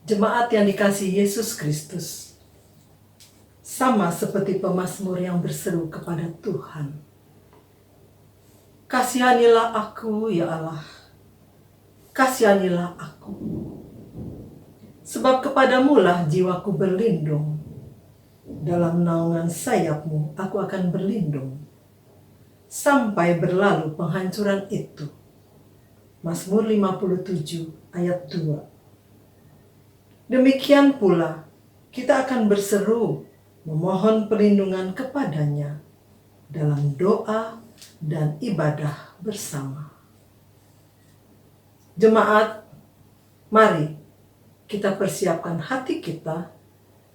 Jemaat yang dikasihi Yesus Kristus, sama seperti pemazmur yang berseru kepada Tuhan, "Kasihanilah aku, ya Allah, kasihanilah aku. Sebab kepadamu-lah jiwaku berlindung. Dalam naungan sayap-Mu aku akan berlindung, sampai berlalu penghancuran itu." Mazmur 57 ayat 2. Demikian pula, kita akan berseru memohon perlindungan kepadanya dalam doa dan ibadah bersama. Jemaat, mari kita persiapkan hati kita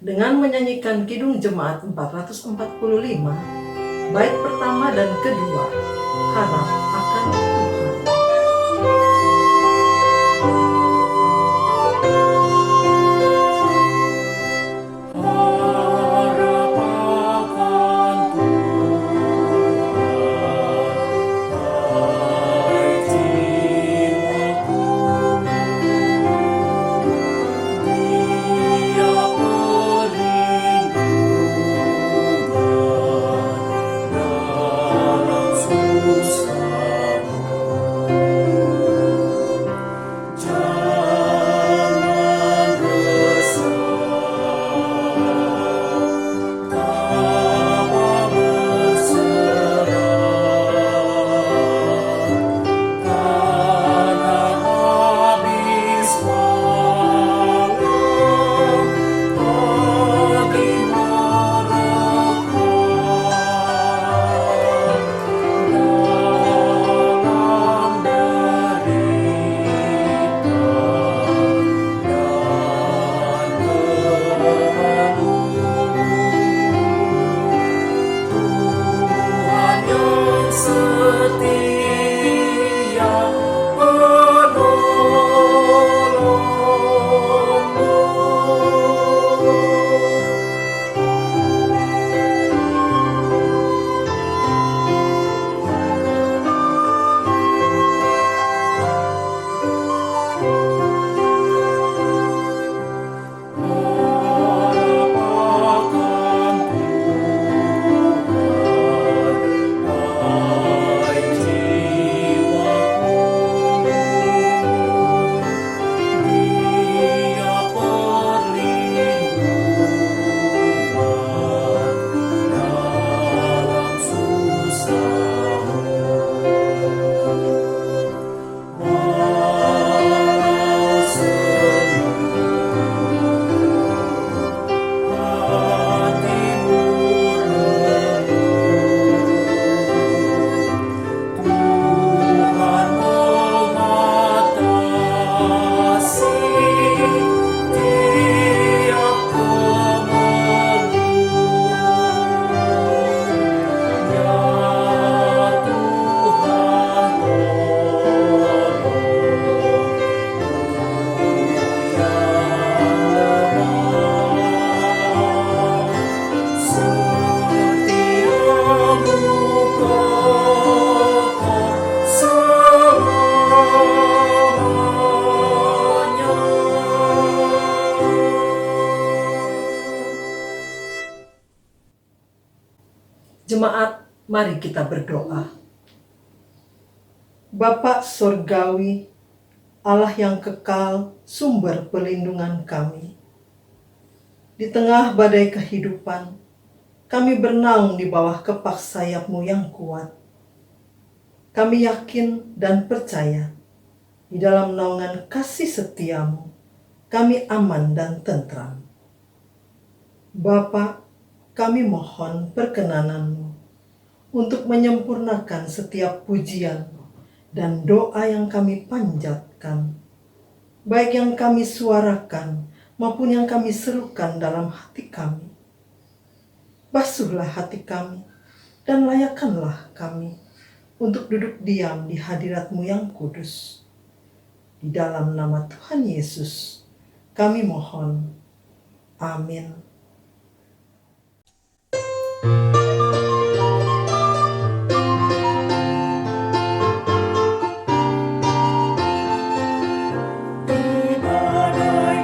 dengan menyanyikan Kidung Jemaat 445, bait pertama dan kedua, Harap akan Tuhan. Jemaat, mari kita berdoa. Bapa Sorgawi, Allah yang kekal, sumber pelindungan kami. Di tengah badai kehidupan, kami bernaung di bawah kepak sayap-Mu yang kuat. Kami yakin dan percaya, di dalam naungan kasih setia-Mu, kami aman dan tentram. Bapa, kami mohon perkenanan-Mu untuk menyempurnakan setiap pujian dan doa yang kami panjatkan, baik yang kami suarakan maupun yang kami serukan dalam hati kami. Basuhlah hati kami dan layakkanlah kami untuk duduk diam di hadirat-Mu yang kudus. Di dalam nama Tuhan Yesus, kami mohon. Amin. Di badai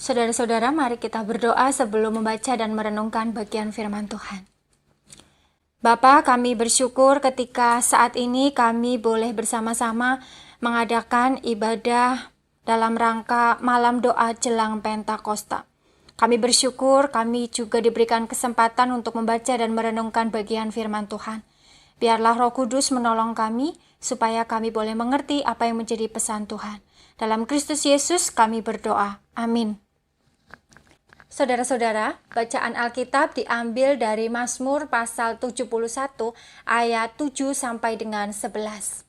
Saudara-saudara, mari kita berdoa sebelum membaca dan merenungkan bagian firman Tuhan. Bapa, kami bersyukur ketika saat ini kami boleh bersama-sama mengadakan ibadah dalam rangka malam doa jelang Pentakosta. Kami bersyukur kami juga diberikan kesempatan untuk membaca dan merenungkan bagian firman Tuhan. Biarlah Roh Kudus menolong kami supaya kami boleh mengerti apa yang menjadi pesan Tuhan. Dalam Kristus Yesus kami berdoa. Amin. Saudara-saudara, bacaan Alkitab diambil dari Mazmur pasal 71 ayat 7 sampai dengan 11.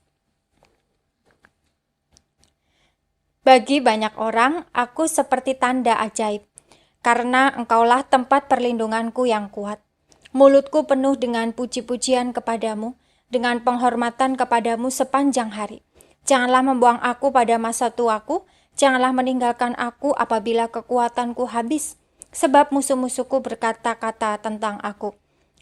Bagi banyak orang, aku seperti tanda ajaib, karena engkaulah tempat perlindunganku yang kuat. Mulutku penuh dengan puji-pujian kepadamu, dengan penghormatan kepadamu sepanjang hari. Janganlah membuang aku pada masa tuaku, janganlah meninggalkan aku apabila kekuatanku habis. Sebab musuh-musuhku berkata-kata tentang aku.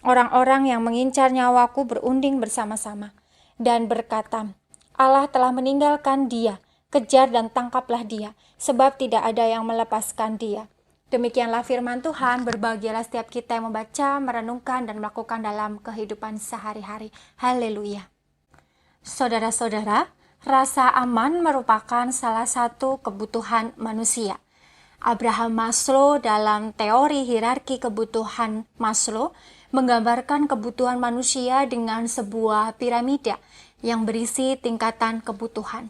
Orang-orang yang mengincar nyawaku berunding bersama-sama dan berkata, Allah telah meninggalkan dia, kejar dan tangkaplah dia, sebab tidak ada yang melepaskan dia. Demikianlah firman Tuhan, berbahagialah setiap kita yang membaca, merenungkan, dan melakukan dalam kehidupan sehari-hari. Haleluya. Saudara-saudara, rasa aman merupakan salah satu kebutuhan manusia. Abraham Maslow dalam teori hierarki kebutuhan Maslow menggambarkan kebutuhan manusia dengan sebuah piramida yang berisi tingkatan kebutuhan.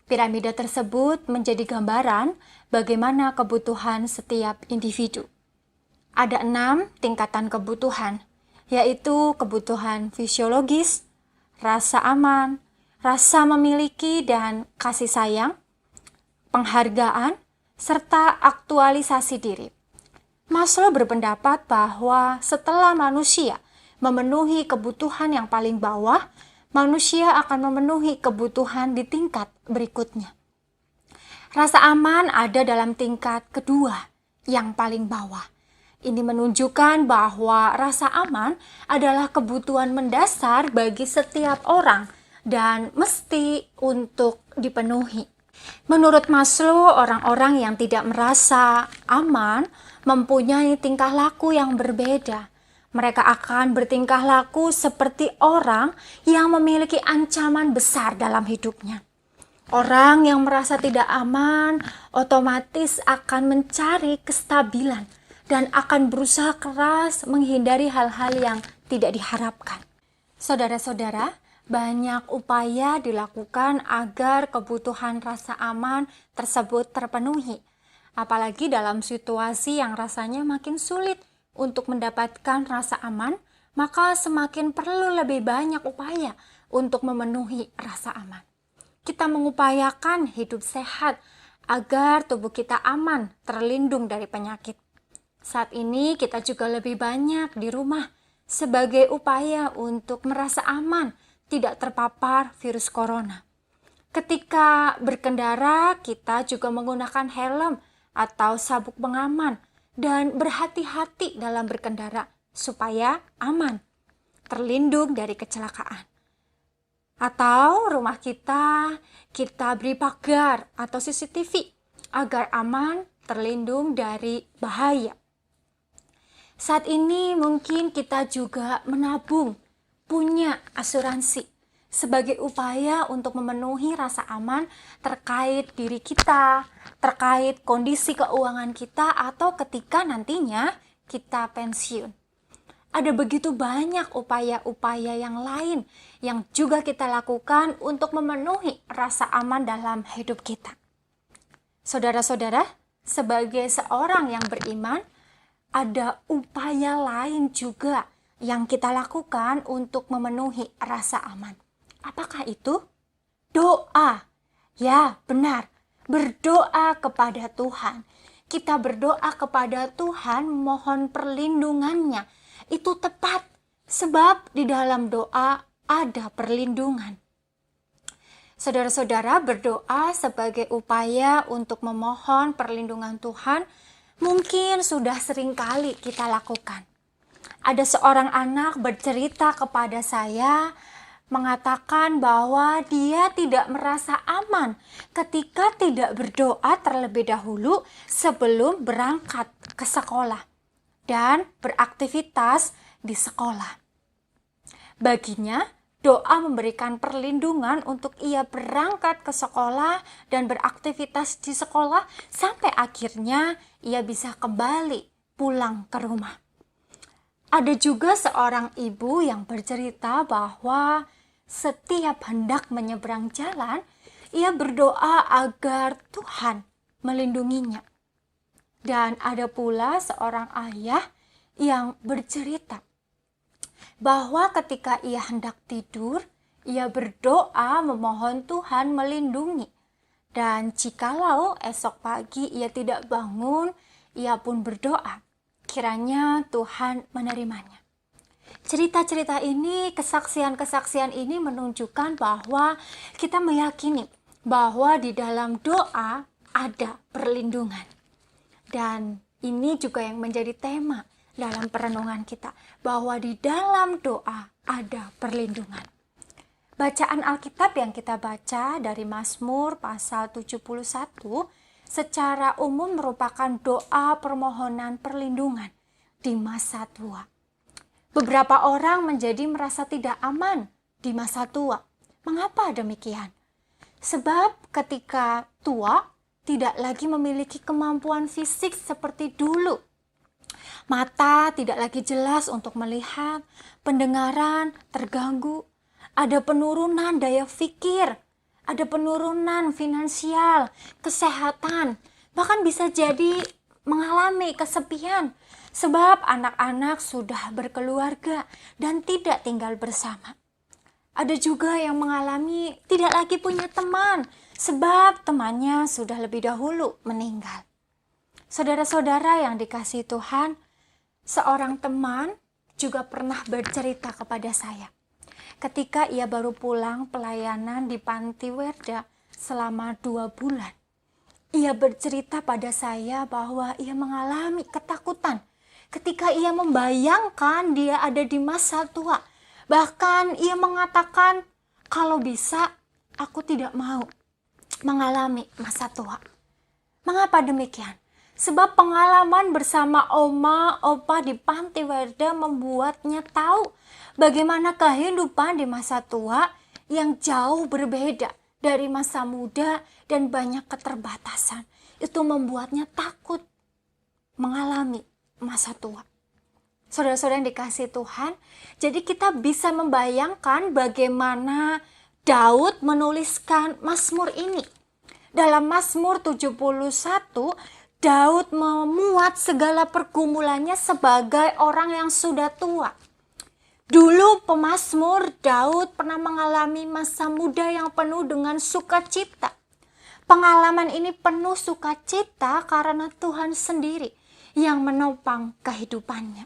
Piramida tersebut menjadi gambaran bagaimana kebutuhan setiap individu. Ada 6 tingkatan kebutuhan, yaitu kebutuhan fisiologis, rasa aman, rasa memiliki dan kasih sayang, penghargaan, serta aktualisasi diri. Maslow berpendapat bahwa setelah manusia memenuhi kebutuhan yang paling bawah, manusia akan memenuhi kebutuhan di tingkat berikutnya. Rasa aman ada dalam tingkat kedua, yang paling bawah. Ini menunjukkan bahwa rasa aman adalah kebutuhan mendasar bagi setiap orang dan mesti untuk dipenuhi. Menurut Maslow, orang-orang yang tidak merasa aman mempunyai tingkah laku yang berbeda. Mereka akan bertingkah laku seperti orang yang memiliki ancaman besar dalam hidupnya. Orang yang merasa tidak aman otomatis akan mencari kestabilan dan akan berusaha keras menghindari hal-hal yang tidak diharapkan. Saudara-saudara, banyak upaya dilakukan agar kebutuhan rasa aman tersebut terpenuhi. Apalagi dalam situasi yang rasanya makin sulit untuk mendapatkan rasa aman, maka semakin perlu lebih banyak upaya untuk memenuhi rasa aman. Kita mengupayakan hidup sehat agar tubuh kita aman, terlindung dari penyakit. Saat ini kita juga lebih banyak di rumah sebagai upaya untuk merasa aman, tidak terpapar virus corona. Ketika berkendara, kita juga menggunakan helm atau sabuk pengaman dan berhati-hati dalam berkendara supaya aman, terlindung dari kecelakaan. Atau rumah kita beri pagar atau CCTV agar aman, terlindung dari bahaya. Saat ini mungkin kita juga menabung, punya asuransi sebagai upaya untuk memenuhi rasa aman terkait diri kita, terkait kondisi keuangan kita, atau ketika nantinya kita pensiun. Ada begitu banyak upaya-upaya yang lain yang juga kita lakukan untuk memenuhi rasa aman dalam hidup kita. Saudara-saudara, sebagai seorang yang beriman, ada upaya lain juga yang kita lakukan untuk memenuhi rasa aman. Apakah itu? Doa. Ya, benar. Berdoa kepada Tuhan. Kita berdoa kepada Tuhan, mohon perlindungannya. Itu tepat, sebab di dalam doa ada perlindungan. Saudara-saudara, berdoa sebagai upaya untuk memohon perlindungan Tuhan mungkin sudah sering kali kita lakukan. Ada seorang anak bercerita kepada saya mengatakan bahwa dia tidak merasa aman ketika tidak berdoa terlebih dahulu sebelum berangkat ke sekolah dan beraktivitas di sekolah. Baginya, doa memberikan perlindungan untuk ia berangkat ke sekolah dan beraktivitas di sekolah sampai akhirnya ia bisa kembali pulang ke rumah. Ada juga seorang ibu yang bercerita bahwa setiap hendak menyeberang jalan, ia berdoa agar Tuhan melindunginya. Dan ada pula seorang ayah yang bercerita bahwa ketika ia hendak tidur, ia berdoa memohon Tuhan melindungi. Dan jikalau esok pagi ia tidak bangun, ia pun berdoa, kiranya Tuhan menerimanya. Cerita-cerita ini, kesaksian-kesaksian ini menunjukkan bahwa kita meyakini bahwa di dalam doa ada perlindungan. Dan ini juga yang menjadi tema dalam perenungan kita, bahwa di dalam doa ada perlindungan. Bacaan Alkitab yang kita baca dari Mazmur pasal 71 secara umum merupakan doa permohonan perlindungan di masa tua. Beberapa orang menjadi merasa tidak aman di masa tua. Mengapa demikian? Sebab ketika tua tidak lagi memiliki kemampuan fisik seperti dulu. Mata tidak lagi jelas untuk melihat, pendengaran terganggu, ada penurunan daya pikir, ada penurunan finansial, kesehatan, bahkan bisa jadi mengalami kesepian. Sebab anak-anak sudah berkeluarga dan tidak tinggal bersama. Ada juga yang mengalami tidak lagi punya teman, sebab temannya sudah lebih dahulu meninggal. Saudara-saudara yang dikasihi Tuhan, seorang teman juga pernah bercerita kepada saya. Ketika ia baru pulang pelayanan di Panti Werda selama 2 bulan. Ia bercerita pada saya bahwa ia mengalami ketakutan ketika ia membayangkan dia ada di masa tua. Bahkan ia mengatakan, kalau bisa aku tidak mau mengalami masa tua. Mengapa demikian? Sebab pengalaman bersama oma, opa di Panti Werda membuatnya tahu bagaimana kehidupan di masa tua yang jauh berbeda dari masa muda dan banyak keterbatasan. Itu membuatnya takut mengalami masa tua. Saudara-saudara yang dikasihi Tuhan, jadi kita bisa membayangkan bagaimana Daud menuliskan Mazmur ini. Dalam Mazmur 71, Daud memuat segala pergumulannya sebagai orang yang sudah tua. Dulu pemazmur Daud pernah mengalami masa muda yang penuh dengan sukacita. Pengalaman ini penuh sukacita karena Tuhan sendiri yang menopang kehidupannya.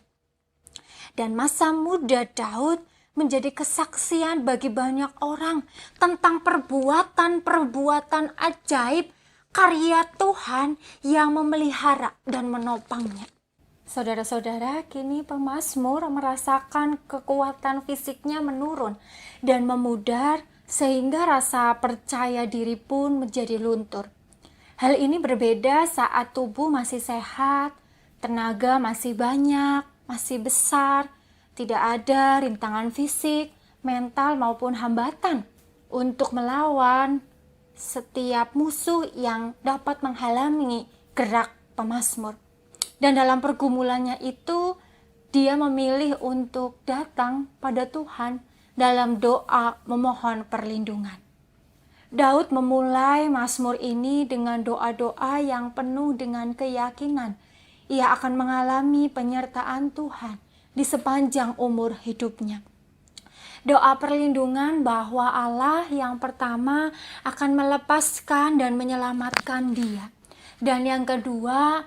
Dan masa muda Daud menjadi kesaksian bagi banyak orang tentang perbuatan-perbuatan ajaib karya Tuhan yang memelihara dan menopangnya. Saudara-saudara, kini pemazmur merasakan kekuatan fisiknya menurun dan memudar sehingga rasa percaya diri pun menjadi luntur. Hal ini berbeda saat tubuh masih sehat, tenaga masih banyak, masih besar, tidak ada rintangan fisik, mental maupun hambatan untuk melawan setiap musuh yang dapat menghalangi gerak pemazmur. Dan dalam pergumulannya itu, dia memilih untuk datang pada Tuhan dalam doa memohon perlindungan. Daud memulai Mazmur ini dengan doa-doa yang penuh dengan keyakinan. Ia akan mengalami penyertaan Tuhan di sepanjang umur hidupnya. Doa perlindungan bahwa Allah yang pertama akan melepaskan dan menyelamatkan dia. Dan yang kedua,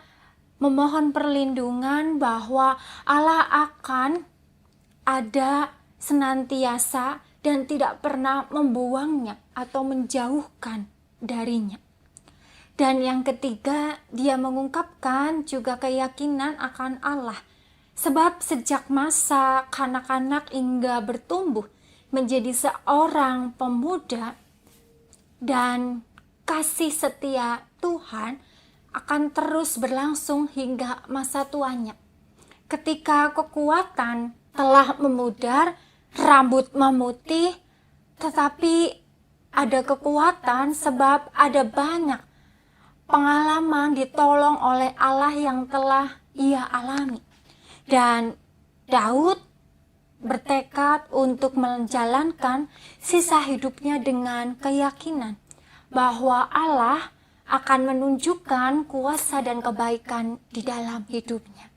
memohon perlindungan bahwa Allah akan ada senantiasa dan tidak pernah membuangnya atau menjauhkan darinya. Dan yang ketiga, dia mengungkapkan juga keyakinan akan Allah. Sebab sejak masa kanak-kanak hingga bertumbuh, menjadi seorang pemuda, dan kasih setia Tuhan akan terus berlangsung hingga masa tuanya. Ketika kekuatan telah memudar, rambut memutih, tetapi ada kekuatan sebab ada banyak pengalaman ditolong oleh Allah yang telah ia alami. Dan Daud bertekad untuk menjalankan sisa hidupnya dengan keyakinan bahwa Allah akan menunjukkan kuasa dan kebaikan di dalam hidupnya.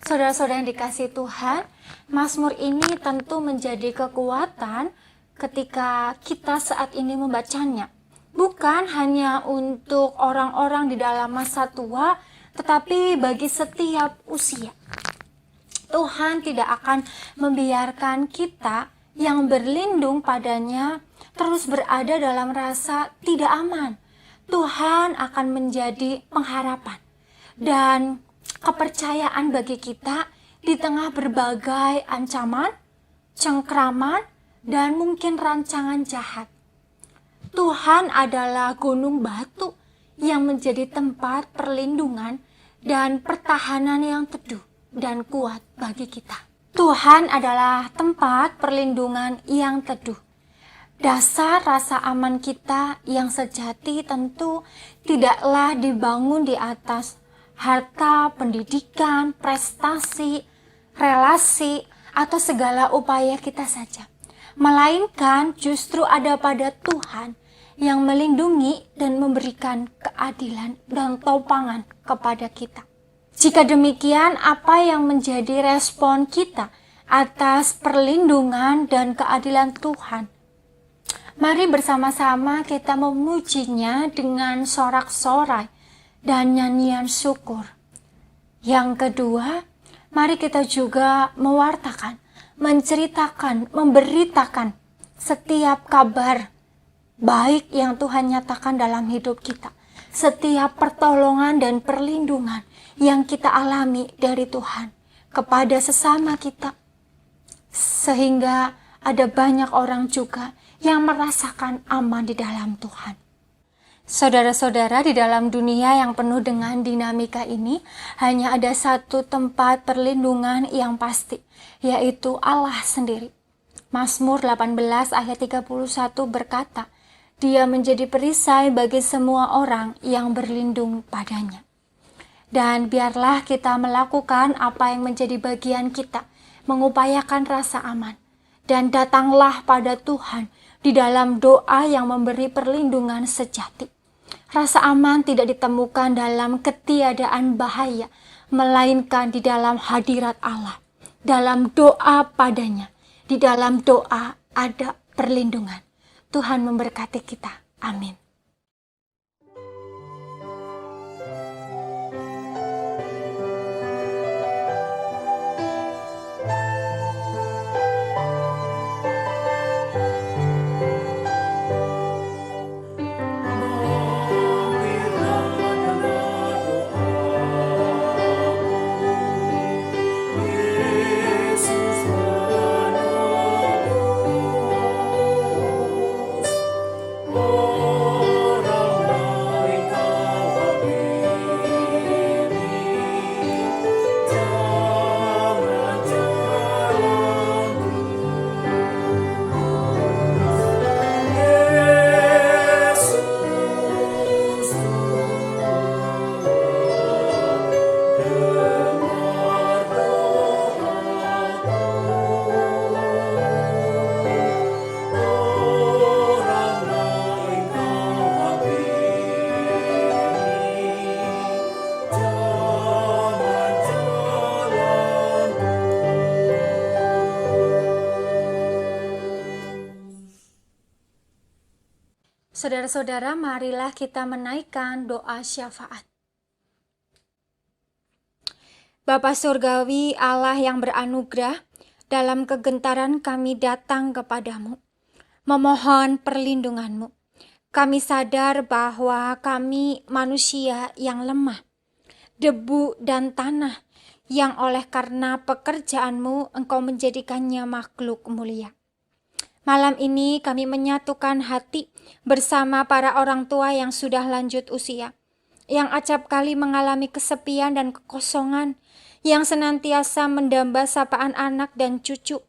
Saudara-saudara yang dikasihi Tuhan, Mazmur ini tentu menjadi kekuatan ketika kita saat ini membacanya. Bukan hanya untuk orang-orang di dalam masa tua, tetapi bagi setiap usia. Tuhan tidak akan membiarkan kita yang berlindung padanya terus berada dalam rasa tidak aman. Tuhan akan menjadi pengharapan dan kepercayaan bagi kita di tengah berbagai ancaman, cengkraman, dan mungkin rancangan jahat. Tuhan adalah gunung batu yang menjadi tempat perlindungan dan pertahanan yang teduh dan kuat bagi kita. Tuhan adalah tempat perlindungan yang teduh. Dasar rasa aman kita yang sejati tentu tidaklah dibangun di atas harta, pendidikan, prestasi, relasi, atau segala upaya kita saja. Melainkan justru ada pada Tuhan yang melindungi dan memberikan keadilan dan topangan kepada kita. Jika demikian, apa yang menjadi respon kita atas perlindungan dan keadilan Tuhan? Mari bersama-sama kita memujinya dengan sorak-sorai dan nyanyian syukur. Yang kedua, mari kita juga mewartakan, menceritakan, memberitakan setiap kabar baik yang Tuhan nyatakan dalam hidup kita. Setiap pertolongan dan perlindungan yang kita alami dari Tuhan kepada sesama kita. Sehingga ada banyak orang juga yang merasakan aman di dalam Tuhan. Saudara-saudara, di dalam dunia yang penuh dengan dinamika ini, hanya ada satu tempat perlindungan yang pasti, yaitu Allah sendiri. Mazmur 18 ayat 31 berkata, Dia menjadi perisai bagi semua orang yang berlindung padanya. Dan biarlah kita melakukan apa yang menjadi bagian kita, mengupayakan rasa aman. Dan datanglah pada Tuhan di dalam doa yang memberi perlindungan sejati. Rasa aman tidak ditemukan dalam ketiadaan bahaya, melainkan di dalam hadirat Allah. Dalam doa padanya, di dalam doa ada perlindungan. Tuhan memberkati kita. Amin. Saudara-saudara, marilah kita menaikkan doa syafaat. Bapa Surgawi, Allah yang beranugerah, dalam kegentaran kami datang kepadamu, memohon perlindunganmu. Kami sadar bahwa kami manusia yang lemah, debu dan tanah, yang oleh karena pekerjaanmu engkau menjadikannya makhluk mulia. Malam ini kami menyatukan hati bersama para orang tua yang sudah lanjut usia, yang acap kali mengalami kesepian dan kekosongan, yang senantiasa mendamba sapaan anak dan cucu.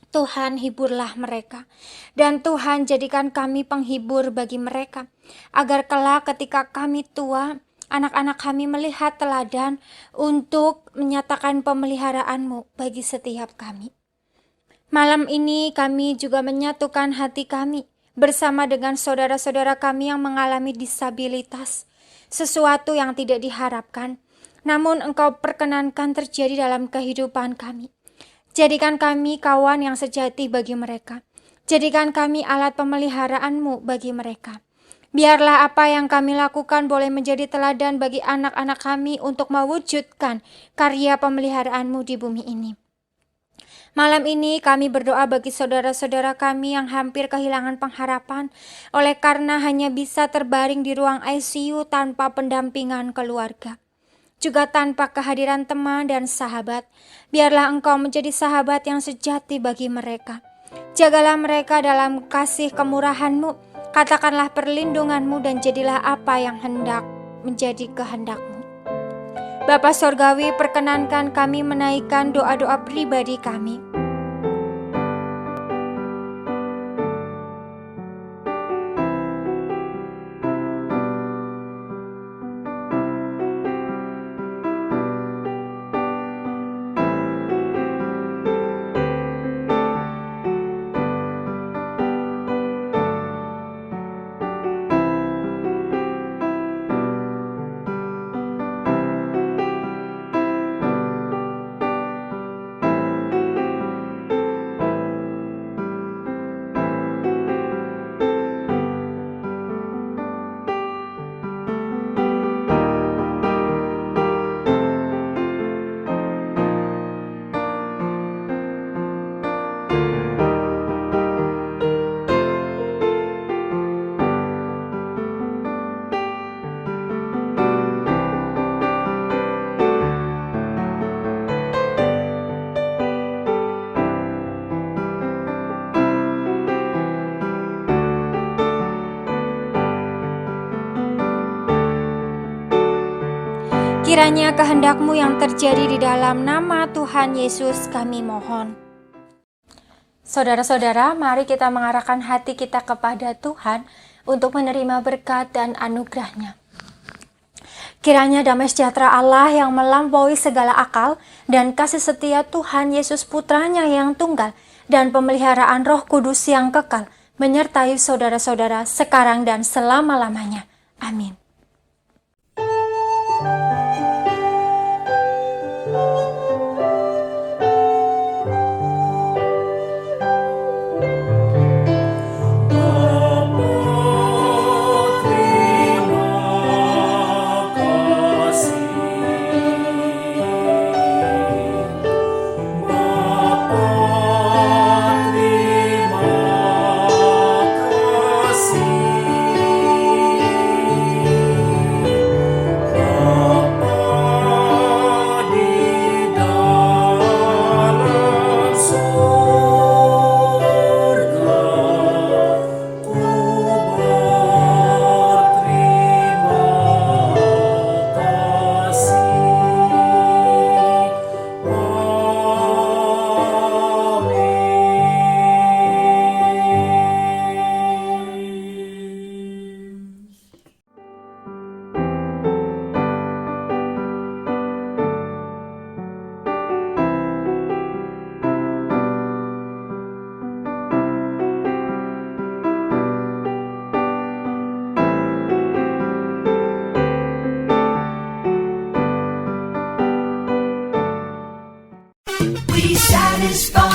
Tuhan, hiburlah mereka, dan Tuhan jadikan kami penghibur bagi mereka, agar kelak ketika kami tua, anak-anak kami melihat teladan untuk menyatakan pemeliharaan-Mu bagi setiap kami. Malam ini kami juga menyatukan hati kami bersama dengan saudara-saudara kami yang mengalami disabilitas, sesuatu yang tidak diharapkan, namun Engkau perkenankan terjadi dalam kehidupan kami. Jadikan kami kawan yang sejati bagi mereka. Jadikan kami alat pemeliharaan-Mu bagi mereka. Biarlah apa yang kami lakukan boleh menjadi teladan bagi anak-anak kami untuk mewujudkan karya pemeliharaan-Mu di bumi ini. Malam ini kami berdoa bagi saudara-saudara kami yang hampir kehilangan pengharapan oleh karena hanya bisa terbaring di ruang ICU tanpa pendampingan keluarga. Juga tanpa kehadiran teman dan sahabat, biarlah Engkau menjadi sahabat yang sejati bagi mereka. Jagalah mereka dalam kasih kemurahan-Mu, katakanlah perlindungan-Mu dan jadilah apa yang hendak menjadi kehendak-Mu. Bapa Sorgawi, perkenankan kami menaikkan doa-doa pribadi kami. Kiranya kehendak-Mu yang terjadi di dalam nama Tuhan Yesus kami mohon. Saudara-saudara, mari kita mengarahkan hati kita kepada Tuhan untuk menerima berkat dan anugerah-Nya. Kiranya damai sejahtera Allah yang melampaui segala akal dan kasih setia Tuhan Yesus Putranya yang tunggal dan pemeliharaan Roh Kudus yang kekal menyertai saudara-saudara sekarang dan selama-lamanya. Amin. We satisfy